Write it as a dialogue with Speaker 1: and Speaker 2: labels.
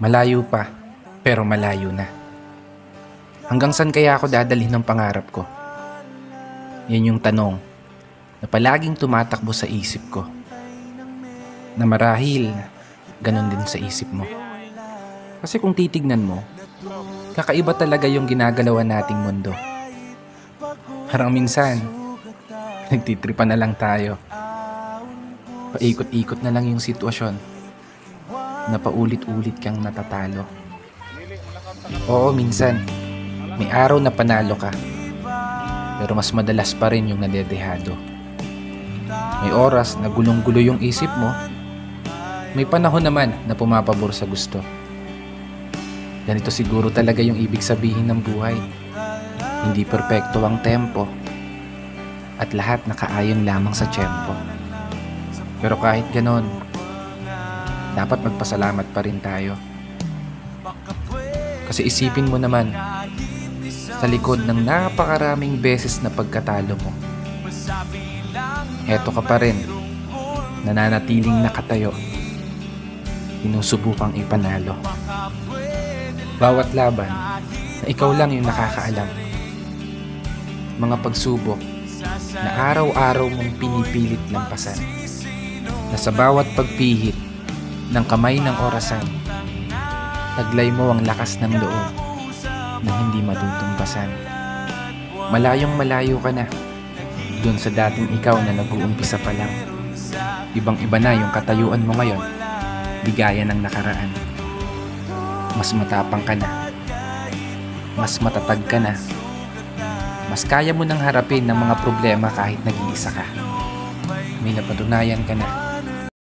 Speaker 1: Malayo pa, pero malayo na. Hanggang saan kaya ako dadalhin ng pangarap ko? Yan yung tanong na palaging tumatakbo sa isip ko. Na marahil, ganun din sa isip mo. Kasi kung titignan mo, kakaiba talaga yung ginagalawan nating mundo. Parang minsan, nagtitripa na lang tayo. Paikot-ikot na lang yung sitwasyon na paulit-ulit kang natatalo. Oo, minsan, may araw na panalo ka, pero mas madalas pa rin yung nadedehado. May oras na gulong-gulo yung isip mo, may panahon naman na pumapabor sa gusto. Ganito siguro talaga yung ibig sabihin ng buhay. Hindi perpekto ang tempo at lahat nakaayon lamang sa tiyempo. Pero kahit ganon, dapat magpasalamat pa rin tayo. Kasi isipin mo naman, sa likod ng napakaraming beses na pagkatalo mo, eto ka pa rin, nananatiling nakatayo, sinusubukang ipanalo. Bawat laban na ikaw lang yung nakakaalam. Mga pagsubok na araw-araw mong pinipilit lampasan, na sa bawat pagpihit ng kamay ng orasan, taglay mo ang lakas ng loob na hindi matutumbasan. Malayong malayo ka na dun sa dating ikaw na nag-uumpisa pa lang. Ibang-iba na yung katayuan mo ngayon, di gaya ng nakaraan. Mas matapang ka na, mas matatag ka na, mas kaya mo nang harapin ng mga problema kahit nag-iisa ka. May napatunayan ka na